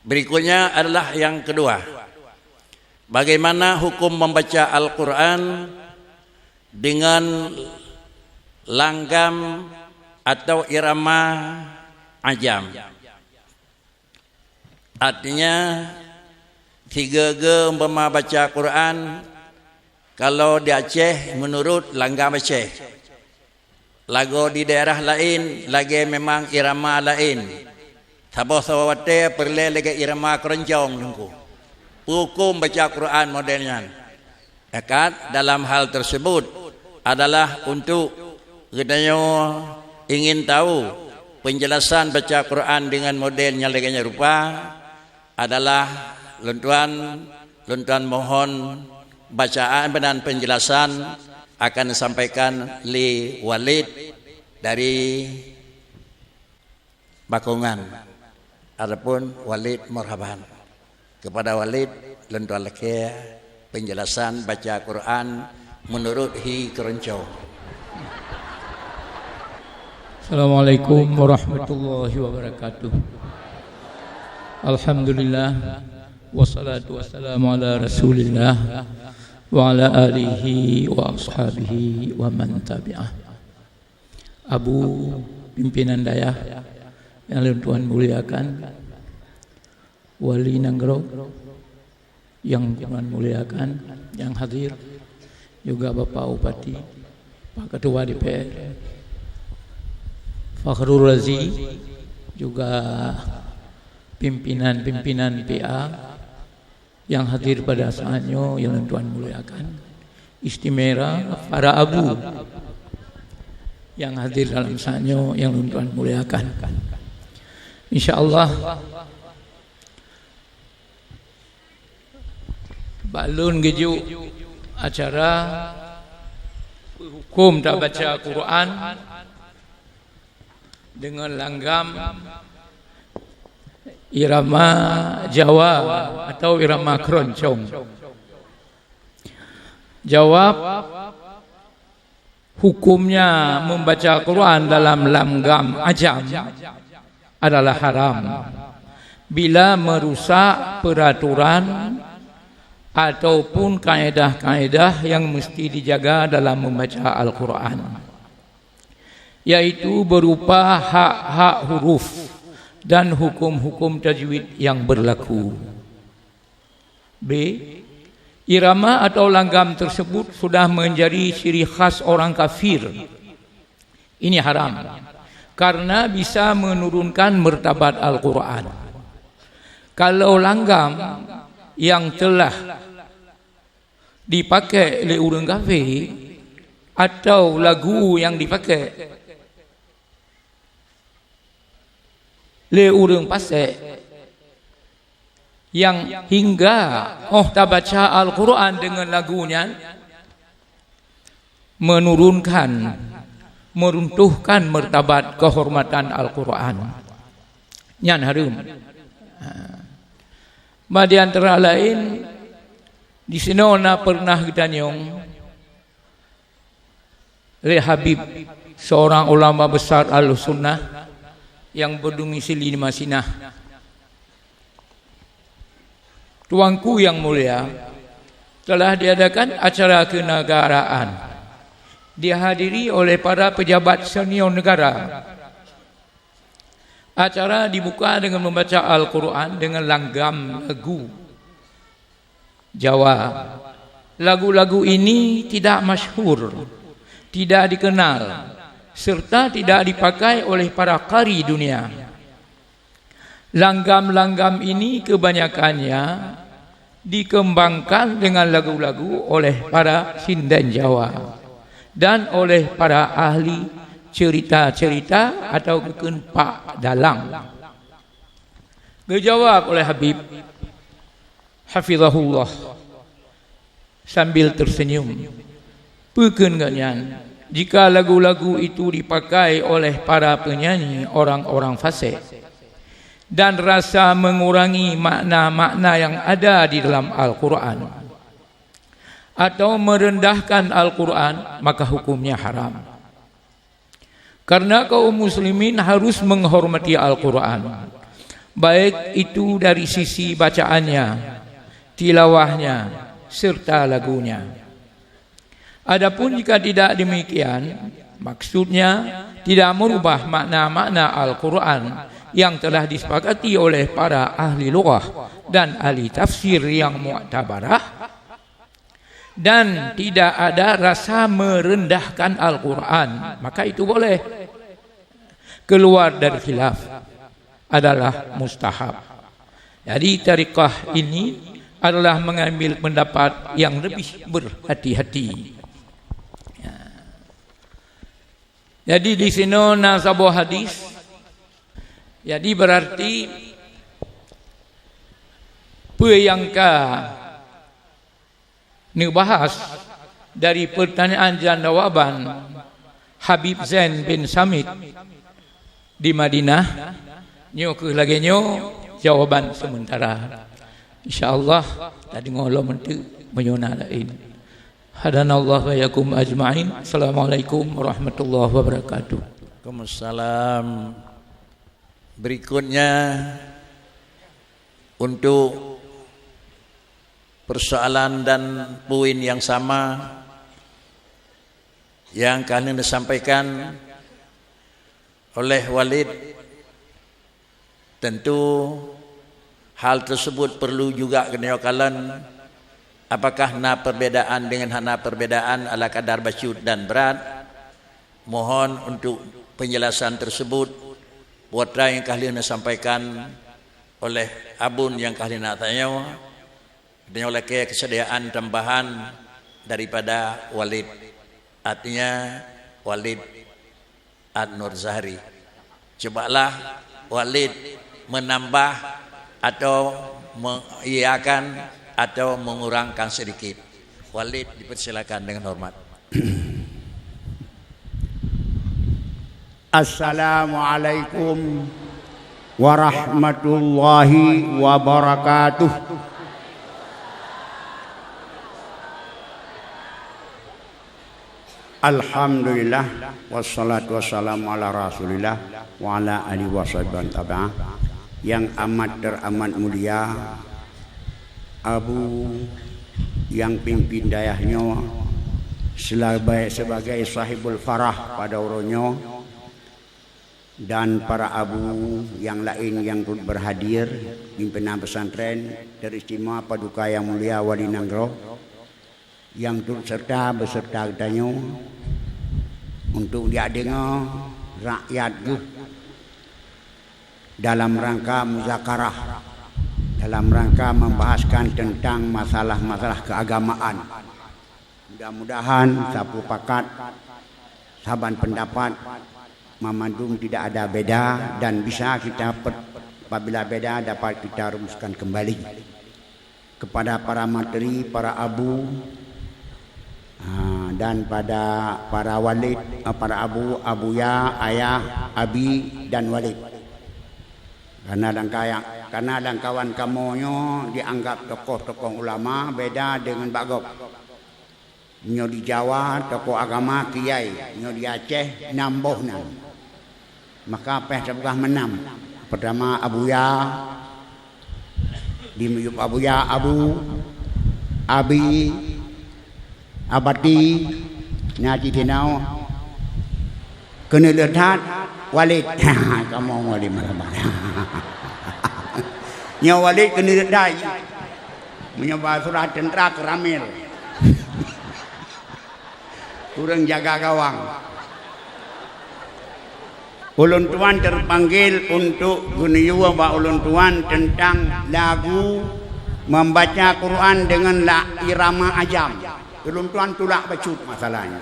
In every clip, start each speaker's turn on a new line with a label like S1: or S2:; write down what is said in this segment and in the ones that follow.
S1: Berikutnya adalah yang kedua. Bagaimana hukum membaca Al-Quran dengan langgam atau irama ajam. Artinya tiga umpama baca Quran, kalau di Aceh menurut langgam Aceh, lagu di daerah lain lagi memang irama lain. Sabah Sarawate perle lagi irama keroncong nunggu. Hukum baca Quran modelnya. Dekat dalam hal tersebut adalah untuk katanya ingin tahu penjelasan baca Quran dengan modelnya leganya rupa adalah luntuan mohon bacaan dan penjelasan akan disampaikan li Walid dari Bakungan. Adapun Walid Marhaban, kepada Walid luntuan leke penjelasan baca Quran menurut hi keroncong.
S2: Assalamualaikum warahmatullahi wabarakatuh. Alhamdulillah wassalatu wassalamu ala Rasulillah wa ala alihi wa ashabihi wa man tabi'ah. Abu pimpinan dayah yang Tuhan muliakan, Wali Nanggro yang Tuhan muliakan, yang hadir juga Bapak Bupati, Pak Ketua DPR, Fakhrul Razi, juga pimpinan-pimpinan PA yang hadir pada saatnya yang Tuhan muliakan, istimewa para abu yang hadir dalam saatnya yang Tuhan muliakan. InsyaAllah balun geju acara hukum tak baca Quran dengan langgam irama Jawa atau irama keroncong. Jawab, hukumnya membaca Quran dalam langgam ajam adalah haram bila merusak peraturan ataupun kaedah-kaedah yang mesti dijaga dalam membaca Al-Quran, yaitu berupa hak-hak huruf dan hukum-hukum tajwid yang berlaku. B. Irama atau langgam tersebut sudah menjadi ciri khas orang kafir. Ini haram karena bisa menurunkan martabat Al-Quran. Kalau langgam yang telah dipakai oleh orang kafir atau lagu yang dipakai oleh orang fasik yang hingga tak baca Al-Quran dengan lagunya, meruntuhkan martabat kehormatan Al-Quran. Nyan harum. Di antara lain di sini pernah kita nyong oleh Habib, seorang ulama besar Ahlussunnah yang berdomisili di Madinah. Tuanku yang mulia, telah diadakan acara kenegaraan, dihadiri oleh para pejabat senior negara. Acara dibuka dengan membaca Al-Quran dengan langgam lagu Jawa. Lagu-lagu ini tidak masyhur, tidak dikenal, serta tidak dipakai oleh para qari dunia. Langgam-langgam ini kebanyakannya dikembangkan dengan lagu-lagu oleh para sinden Jawa dan oleh para ahli cerita-cerita atau kekenpak dalang. Dijawab oleh Habib Hafizahullah sambil tersenyum, pekengannya jika lagu-lagu itu dipakai oleh para penyanyi orang-orang fasik dan rasa mengurangi makna-makna yang ada di dalam Al-Quran atau merendahkan Al-Quran, maka hukumnya haram. Karena kaum muslimin harus menghormati Al-Quran, baik itu dari sisi bacaannya, tilawahnya, serta lagunya. Adapun jika tidak demikian, maksudnya tidak merubah makna-makna Al-Quran yang telah disepakati oleh para ahli lughah dan ahli tafsir yang mu'tabarah, dan tidak ada rasa merendahkan Al-Quran, maka itu boleh. Keluar dari khilaf adalah mustahab. Jadi tariqah ini adalah mengambil pendapat yang lebih berhati-hati. Jadi di sini nasabuh hadis, jadi berarti apa yang dibahas dari pertanyaan dan jawaban Habib Zain bin Samit di Madinah, nyo ke lagi nyo jawaban sementara. InsyaAllah tadi ngolong nanti menyona lain. Hadanallah wa yakum ajma'in. Assalamualaikum warahmatullahi wabarakatuh.
S1: Waalaikumsalam. Berikutnya untuk persoalan dan poin yang sama yang kalian disampaikan oleh Walid, tentu hal tersebut perlu juga kenyokalan. Apakah na perbedaan dengan hana perbedaan ala kadar basyut dan berat? Mohon untuk penjelasan tersebut putra yang kalian sampaikan oleh abun yang kalian tanya, dan oleh kesediaan tambahan daripada Walid, artinya Walid Ad-Nur Zahri. Cobalah Walid menambah atau mengiyakan atau mengurangkan sedikit. Walid dipersilakan dengan hormat.
S3: Assalamualaikum warahmatullahi wabarakatuh. Alhamdulillah wassalatu wassalamu ala Rasulillah wa ala alihi washabihi tabi'ah. Yang amat teramat mulia Abu yang pimpin dayahnya sebagai sahibul farah pada uronyo, dan para abu yang lain yang turut berhadir, pimpinan pesantren teristimewa Paduka yang mulia Wali Nanggro yang turut serta beserta katanya untuk dia dengar rakyat dalam rangka muzakarah, dalam rangka membahaskan tentang masalah-masalah keagamaan. Mudah-mudahan sapu pakat, saban pendapat, memandung tidak ada beda, dan bisa kita apabila beda dapat kita rumuskan kembali. Kepada para materi, para abu, dan pada para walid, para abu, abuya, ayah, abi dan walid. Karena dan kawan kamonyo dianggap tokoh-tokoh ulama, beda dengan Bagop. Nyo di Jawa tokoh agama kiai, nyo di Aceh namboh nam. Maka apa yang menam? Pertama abuya, di meyup abuya, abu, abi, abadi, ngaji dinau, kena lihat walid. Kamu walid mana? Nya walid kena dai menyoba surat tentera keramil. Kurang jaga gawang. Ulun tuan terpanggil untuk guniwa ba ulun tuan tentang lagu membaca Quran dengan irama ajam. Ulun tuan tulak bacut masalahnya.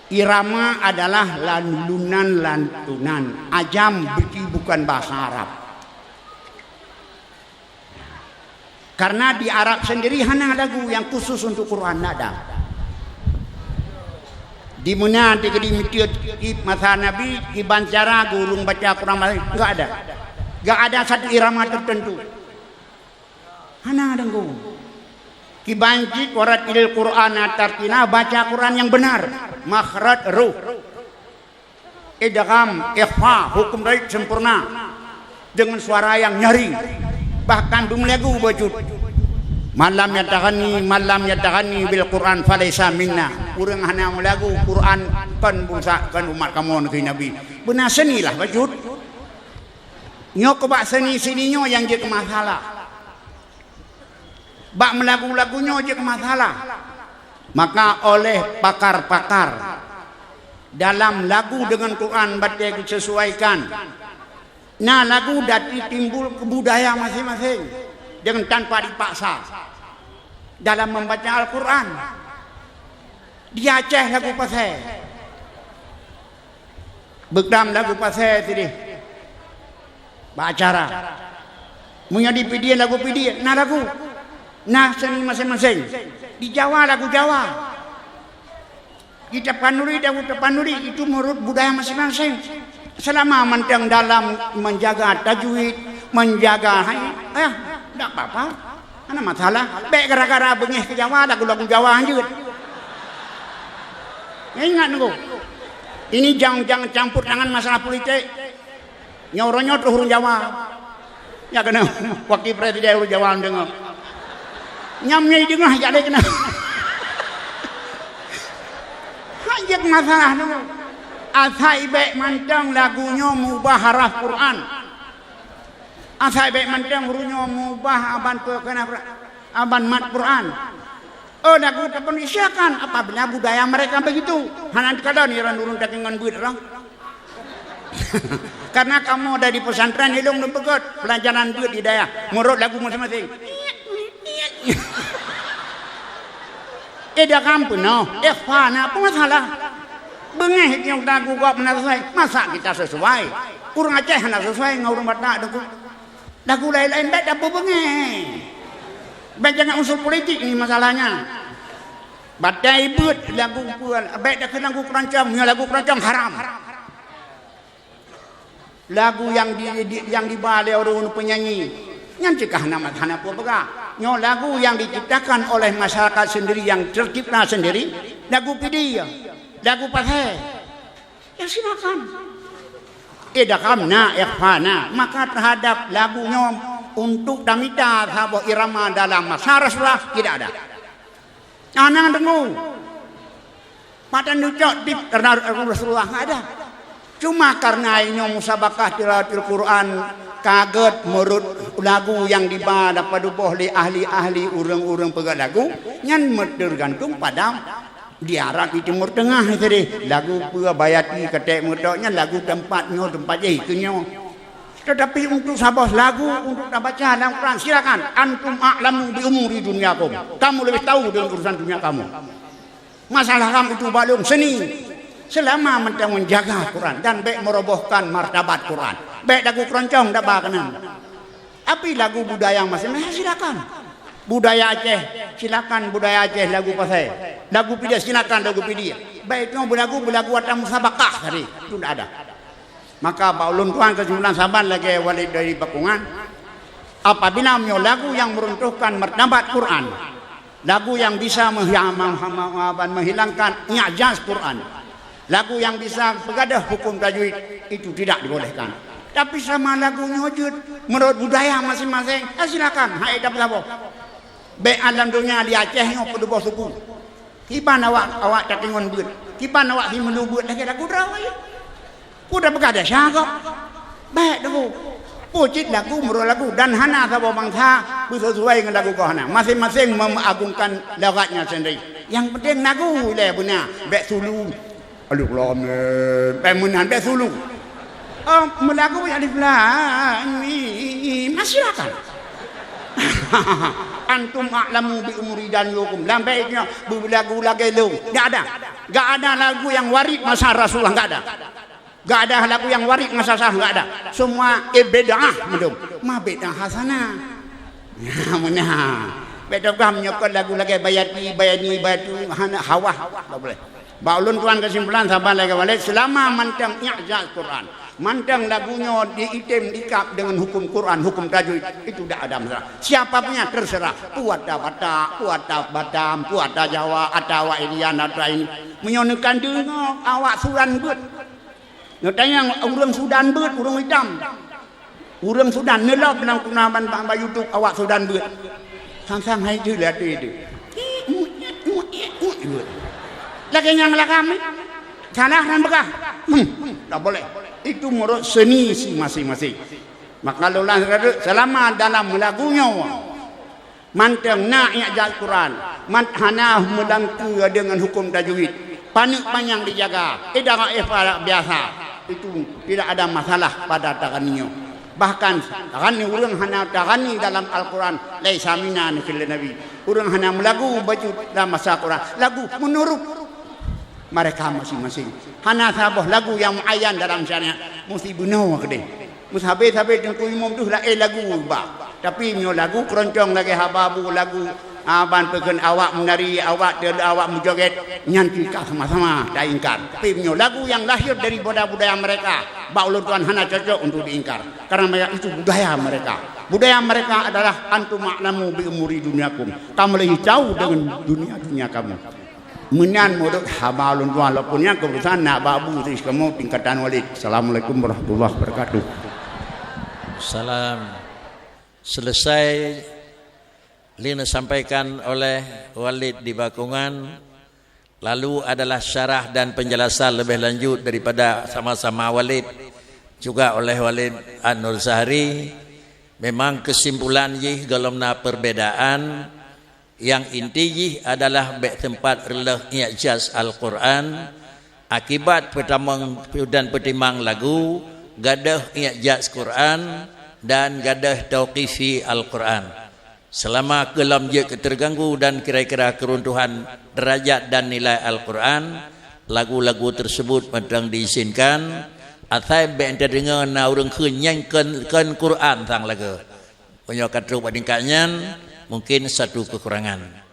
S3: Irama adalah lantunan, ajam bukan bahasa Arab. Karena di Arab sendiri hanya lagu yang khusus untuk Quran ada. Di mana di masa Nabi di bancara gurung baca Quran enggak ada. Enggak ada satu irama tertentu. Hanya ada gurung. Kibanci waratil Quran tartina, baca Quran yang benar, makhraj ruh. idgham, ikhfa, hukum tajwid sempurna dengan suara yang nyaring. Bahkan belum lagu wujud. Malam yataghanni bil Quran falaysa minna. Urang hana lagu Quran kan bangsa kan umat kamu negeri Nabi. Benar senilah wujud. Nyo ke bak seni sininyo yang je ke masalah. Bak melagu-lagunya je ke masalah. Maka oleh pakar-pakar dalam lagu dengan Quran batik disesuaikan. Nah lagu dati timbul ke budaya masing-masing dengan tanpa dipaksa dalam membaca Al-Quran. Di Aceh lagu pasai, Bekdam lagu pasai tadi, acara. Punya di pidian lagu pidian, nah lagu, nah seni masing-masing. Di Jawa lagu Jawa, di Tapanuli lagu Tapanuli, itu menurut budaya masing-masing. Selama mentang dalam menjaga tajwid, menjaga tak apa-apa, mana masalah. Baik gara-gara bengih ke Jawa, lagu-lagu Jawa anjut. Ingat nunggu, ini jangan campur tangan masalah politik. Nyoronya tu huruf Jawa, ya kena wakil presiden huruf Jawa dengar. Nyamnya di tengah jadi kena. Hajat masalah nunggu. Asai baik mantang lagunya mubah haraf Quran. Asai baik mantang hurunya mubah aban mat Quran. Oh lagu tak penisiakan apabila budaya mereka begitu. Hanan kada ni ran urun takingan buit orang. Karena kamu ada di pesantren hilung dan begot pelajaran buit di daya. Menurut lagu masing-masing. Eda kampung no. Fana apa masalah? Bengeh yang lagu kau pernah sesuai. Masa kita sesuai? Kurang Aceh nak sesuai ngurung batak lagu. Lagu lain-lain baik dapur bengeh. Baik jangan unsur politik ni masalahnya. Badai but lagu puan. Baik dah lagu keroncong, lagu keroncong haram. Lagu yang dibalai orang penyanyi. Yang cekah nama hana apa bega. Nyo lagu yang diciptakan oleh masyarakat sendiri yang tercipta sendiri. Lagu pidia. Lagu pasai, ya silakan. Idghamna, ikhfana, maka terhadap lagunya untuk damita sahabat irama dalam masa Rasulullah tidak ada. Anak dengar, pada nucok di karena Rasulullah tidak ada. Cuma karena ini musabakah tilawatil Quran kaget menurut lagu yang dibawa pada boleh ahli-ahli urang-urang pegang lagu, yang tergantung pada diarak di Timur Tengah tadi lagu pura bayati ketek mudoknya lagu tempatnya tempat itunya. Tetapi untuk sabah lagu untuk baca dalam Quran silakan. Antum a'lamu bi umuri dunyakum. Kamu lebih tahu dengan urusan dunia kamu. Masalah kamu itu balung seni. Selama mentang menjaga Quran dan baik merobohkan martabat Quran. Baik lagu keroncong tak bakanan. Tapi lagu budaya masing-masing silakan. Budaya Aceh silakan, budaya Aceh lagu pasai. Lagu pidia silakan, lagu pidia. Baiknya belagu atas musabakah tadi itu tidak ada. Maka baulun tuan kesimpulan sahabat lagi walid dari Bakungan. Apabila lagu yang meruntuhkan martabat Quran, lagu yang bisa menghilangkan i'jaz Quran, lagu yang bisa begadah hukum tajwid itu tidak dibolehkan. Tapi sama lagunya wujud menurut budaya masing-masing, silakan. Hai dapat apa? Baik alam dunia di Aceh yang pedubah suku. Kipan awak takingon buat. Kipan awak si melubut lagi lagu drawai. Kuda berkada syakok. Baik dah. Pucit lagu menurut lagu dan hana sabah bangsa sesuai dengan lagu kau hana. Masing-masing mengagungkan lawatnya sendiri. Yang penting lagu le punya. Baik sulu. Alif lam mim. Baik munan baik sulu. Oh melagu alif lam mim. Masyarakat. Antum a'lamu bi umuri dan yukum. Lambaiknya lagu lagi lu. Enggak ada lagu yang warid masa Rasulullah, enggak ada. Enggak ada lagu yang warid masa sah, enggak ada. Semua bid'ah medum. Ma bid'ah hasanah. Ya mana. Beda gam nyokot lagu lagi bayani batu hawa tak boleh. Baulun tuan kesimpulan sahabat lagi balik selama mantang i'jaz Quran. Mantang lagunya diitim dikap dengan hukum Quran, hukum tajwid itu tidak ada masalah. Siapa punya terserah. Puata Batak, puata Batam, puata Jawa, atau Irian atau ini. Menyonekan dengar awak suran good. Nak tanya orang Sudan beut, orang hitam. Orang Sudan nelap dalam kunaban bang YouTube awak Sudan beut. Sang-sang hai tu lihat itu. Lagi yang kami tanah dan bekah. Tak boleh. Itu menurut seni masing-masing. Maka lulah selama dalam lagunya manteng nak ayat Quran, hana melangku dengan hukum tajwid. Panik panjang dijaga. Tidak biasa. Itu tidak ada masalah pada takaninya. Bahkan takani orang hana takani dalam Al-Quran laisa minna fil nabi. Orang hana melagu baju dalam masa Quran. Lagu menurut mereka masing-masing. Hana sabah lagu yang muayyan dalam syariat mesti benar ke dia. Mushabis-habis dengan imam tu lah lagu bah. Tapi nyo lagu keroncong lagi hababu lagu aban peken awak menari awak menjoget nyanyi sama-sama tak ingkar. Tapi nyo lagu yang lahir dari budaya mereka baulun Tuhan hana cocok untuk diingkar. Karena mereka itu budaya mereka. Budaya mereka adalah antum ma'lamu bi umuri dunyakum. Kamu lebih tahu dengan dunia kamu. Menyan modok habalun Tuhan walaupun yang keputusan nak babu ris kamu tingkatan walid. Assalamualaikum warahmatullahi wabarakatuh.
S1: Salam. Selesai Lina sampaikan oleh Walid di Bakungan. Lalu adalah syarah dan penjelasan lebih lanjut daripada sama-sama Walid juga oleh Walid An-Nur Zahri. Memang kesimpulan jih galomna perbedaan yang inti jih adalah tempat releh i'jaz Al-Quran. Akibat pertamang dan pertimang lagu gadah i'jaz Quran dan gadah tauqifi Al-Quran. Selama kelam je terganggu dan kira-kira keruntuhan derajat dan nilai Al-Quran, lagu-lagu tersebut padang diizinkan. Atai benda dengar na urang kenyangkan Quran sang lagu. Punya kata bandingkannya mungkin satu kekurangan.